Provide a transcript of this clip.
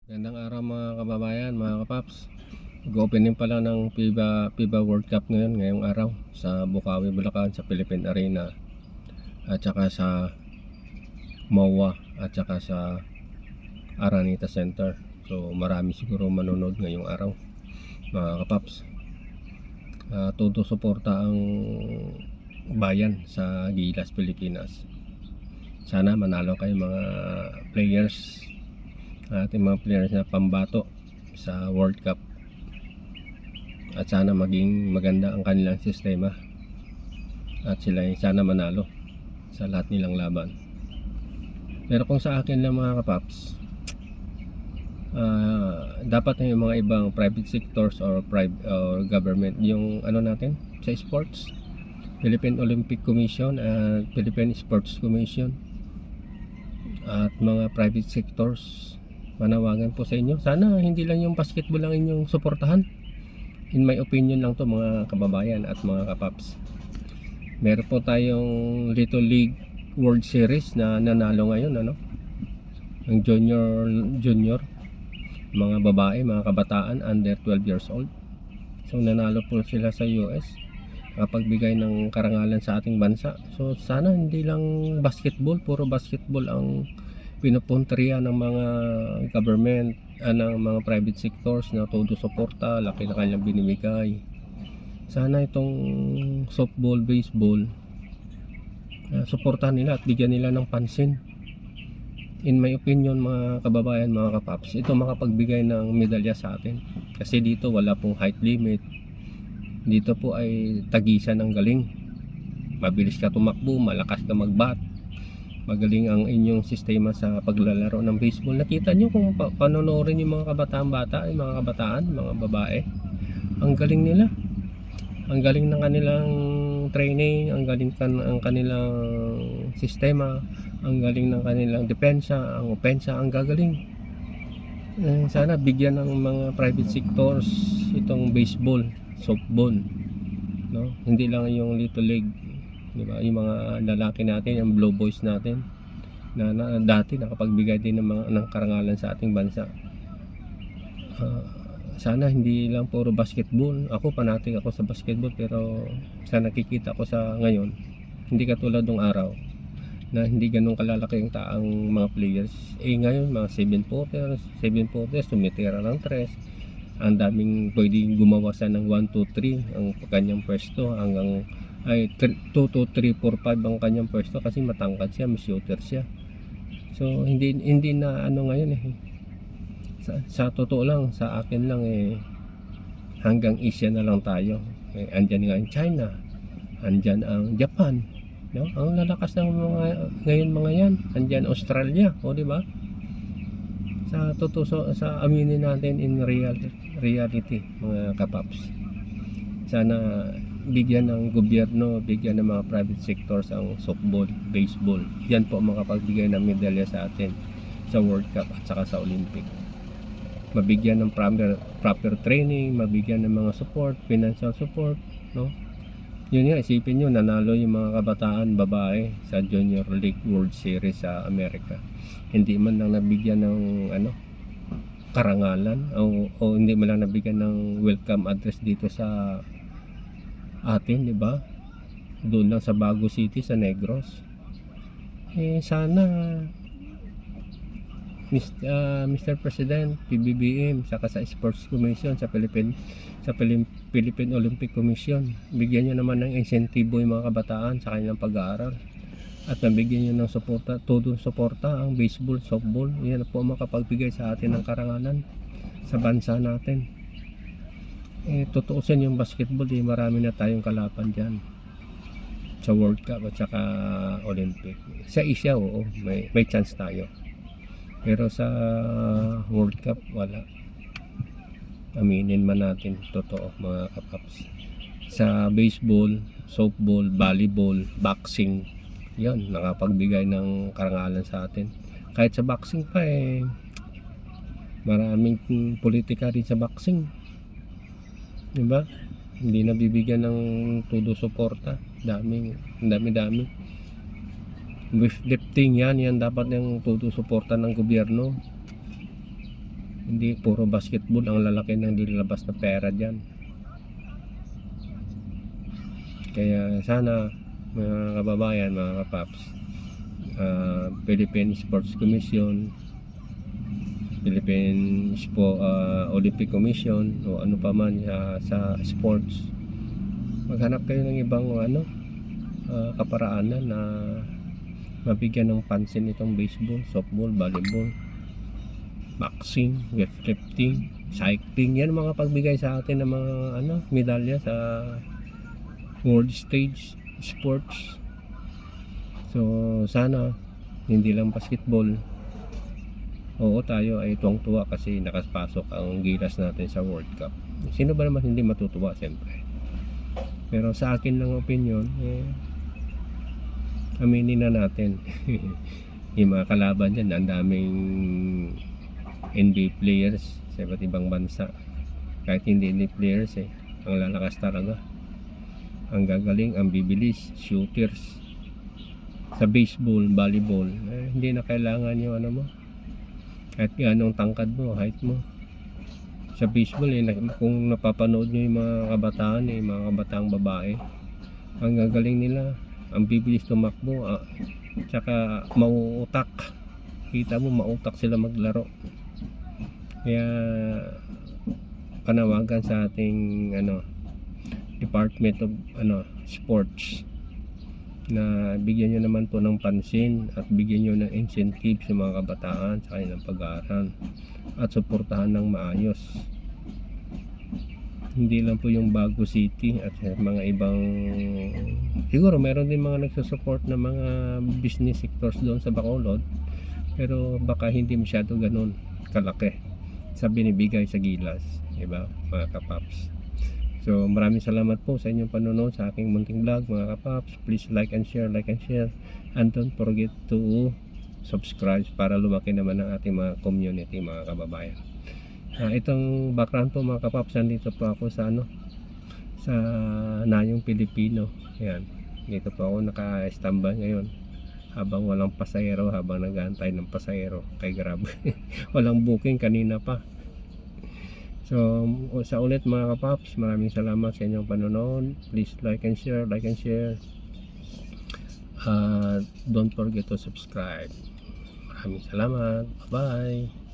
Gandang araw mga kababayan, mga kapaps. Mag-opening pa lang ng FIBA World Cup ngayong araw sa Bukawi, Bulacan, sa Philippine Arena at saka sa MOA at saka sa Araneta Center. So marami siguro manonood ngayong araw mga kapaps. Todo suporta ang bayan sa Gilas, Pilipinas. Sana manalo kayo mga players, ating mga players na pambato sa World Cup, at sana maging maganda ang kanilang sistema at sila sana manalo sa lahat nilang laban. Pero kung sa akin lang mga kapaps, dapat na yung mga ibang private sectors or private or government yung ano natin sa sports, Philippine Olympic Commission at Philippine Sports Commission at mga private sectors, manawagan po sa inyo, sana hindi lang yung basketball lang inyong suportahan. In my opinion lang to mga kababayan at mga kapaps. Meron po tayong Little League World Series na nanalo ngayon, ano? Ang junior mga babae, mga kabataan under 12 years old. So nanalo po sila sa US, nakapagbigay ng karangalan sa ating bansa. So sana hindi lang basketball, puro basketball ang pinupuntriya ng mga government, ng mga private sectors na todo suporta, laki na kanilang binibigay. Sana itong softball, baseball, suportahan nila at bigyan nila ng pansin. In my opinion mga kababayan, mga kapaps, ito makapagbigay ng medalya sa atin. Kasi dito wala pong height limit. Dito po ay tagisan ng galing. Mabilis ka tumakbo, malakas ka magbat, magaling ang inyong sistema sa paglalaro ng baseball. Nakita nyo kung panonorin yung mga kabataan-bata, yung mga kabataan, mga babae, ang galing nila, ang galing ng kanilang training, ang galing ang kanilang sistema, ang galing ng kanilang depensa, ang opensa, ang gagaling. Sana bigyan ng mga private sectors itong baseball, softball, no? Hindi lang yung Little League, di ba? Yung mga lalaki natin, yung Blue Boys natin na dati nakapagbigay din ng karangalan sa ating bansa. Sana hindi lang puro basketball. Ako panatig ako sa basketball, pero sa nakikita ko sa ngayon, hindi katulad ng araw na hindi ganun kalalaki ang taang mga players. Ngayon mga 7 footers tumitira ng 3. Ang daming pwedeng gumawa sa ng 1, 2, 3 ang kanyang pwesto, hanggang 2, 2, 3, 4, 5 ang kanyang pwesto kasi matangkad siya, may shooter siya. So hindi na ano ngayon sa totoo lang, sa akin lang hanggang Asia na lang tayo. Andyan nga ang China, andyan ang Japan, no? Ang lalakas ng mga ngayon mga yan. Andyan Australia, di ba? Sa totoo, sa aminin natin in reality mga kapaps, sana bigyan ng gobyerno, bigyan ng mga private sectors ang softball, baseball. Yan po makapagbigay ng medalya sa atin sa World Cup at saka sa Olympic. Mabigyan ng proper training, mabigyan ng mga support, financial support, no? Yun nga, isipin nyo, nanalo yung mga kabataan babae sa Junior League World Series sa Amerika. Hindi man lang nabigyan ng karangalan o hindi man lang nabigyan ng welcome address dito sa atin, di ba? Doon lang sa Bago City, sa Negros. Sana Mr. President, PBBM, saka sa Sports Commission, sa Philippine Olympic Commission, bigyan nyo naman ng insentibo yung mga kabataan sa kanilang pag-aaral, at nabigyan nyo ng suporta, todo suporta ang baseball, softball. Yan po makapagbigay sa atin ng karangalan sa bansa natin. Tutuusin yung basketball, marami na tayong kalaban dyan sa World Cup at saka Olympic. Sa Asia, oo, may chance tayo. Pero sa World Cup, wala. Aminin man natin, totoo mga kapaps. Sa baseball, softball, volleyball, boxing, yan, nakapagbigay ng karangalan sa atin. Kahit sa boxing pa maraming politika rin sa boxing, diba? Hindi nabibigyan ng todo suporta. Dami. With lifting yan dapat yung todo suporta ng gobyerno. Hindi puro basketball ang lalaki ng nilabas na pera dyan. Kaya sana mga kababayan, mga kapaps, Philippine Sports Commission, Philippine Olympic Commission o ano pa man sa sports, maghanap kayo ng ibang kaparaanan na mabigyan ng pansin itong baseball, softball, volleyball, boxing, weightlifting, cycling. Yan mga pagbigay sa atin ng mga medalya sa world stage sports. So sana hindi lang basketball. Oo, tayo ay tuwang-tuwa kasi nakapasok ang Gilas natin sa World Cup. Sino ba naman hindi matutuwa, siyempre. Pero sa akin lang opinion, aminin na natin. Yung mga kalaban dyan, ang daming NBA players sa iba't ibang bansa. Kahit hindi NBA players ang lalakas talaga, ang gagaling, ang bibilis, shooters. Sa baseball, volleyball, hindi na kailangan yung mo, kahit anong tangkad mo, height mo. Sa baseball kung napapanood nyo yung mga kabataan, mga kabataang babae, ang gagaling nila, ang bibilis tumakbo, tsaka mauutak. Kita mo, mautak sila maglaro. Kaya panawagan sa ating Department of Sports na bigyan nyo naman po ng pansin at bigyan nyo ng incentive sa mga kabataan sa kanilang pag-aaral at suportahan ng maayos. Hindi lang po yung Bago City at mga ibang, siguro meron din mga nagsusupport na mga business sectors doon sa Bacolod, pero baka hindi masyado ganun kalaki sa binibigay sa Gilas, diba mga kapaps? So maraming salamat po sa inyong panonood sa aking munting vlog, mga kapaps. Please like and share, and don't forget to subscribe para lumaki naman ang ating mga community, mga kababayan. Itong background po, mga kapaps, nandito po ako sa sa Nayong Pilipino. Yan, dito po ako naka-standby ngayon habang walang pasahero, habang nag-aantay ng pasahero kay Grab. Walang booking kanina pa. So sa ulit, mga kapaps, maraming salamat sa inyong panonood. Please like and share, don't forget to subscribe. Maraming salamat, bye bye.